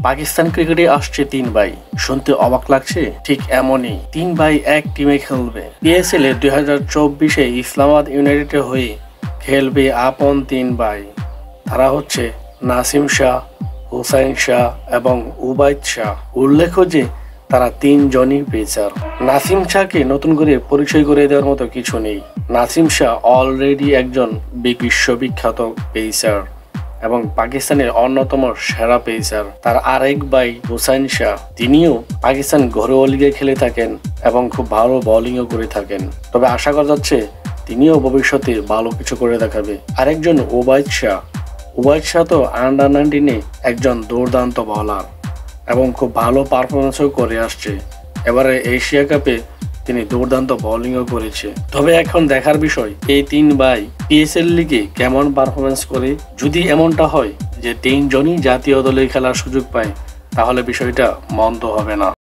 পাকিস্তান ক্রিকেটে আসছে 3 ভাই। শুনতে অবাক লাগছে? ঠিক এমনই 3 ভাই এক টিমে খেলবে। পিএসএল এ 2024-এ ইসলামাবাদ ইউনাইটেডের হয়ে খেলবে আপন 3 ভাই। তারা হচ্ছে নাসিম শাহ, হুসাইন শাহ এবং উবাইদ শাহ। উল্লেখ্য যে তারা 3 জনই পেসার। নাসিম শাহকে নতুন করে পরিচয় করে দেওয়ার মতো কিছু নেই। নাসিম শাহ অলরেডি একজন বিশ্ববিখ্যাত পেসার এবং পাকিস্তানের অন্যতম সেরা পেসার। তার আরেক ভাই হুসাইন শাহ, তিনিও পাকিস্তান ঘরোয়া লিগে খেলে থাকেন এবং খুব ভালো বোলিংও করে থাকেন। তবে আশা করা যাচ্ছে তিনিও ভবিষ্যতে ভালো কিছু করে দেখাবে। আরেকজন উবাইদ শাহ। উবাইদ শাহ তো আন্ডার 19-এ একজন দুর্দান্ত বোলার এবং খুব ভালো পারফরমেন্সও করে আসছে। এবারে এশিয়া কাপে তিনি দুর্দান্ত বোলিংও করেছে। তবে এখন দেখার বিষয় এই 3 ভাই পিএসএল লিগে কেমন পারফরমেন্স করে। যদি এমনটা হয় যে 3 জনই জাতীয় দলে খেলার সুযোগ পায়, তাহলে বিষয়টা মন্দ হবে না।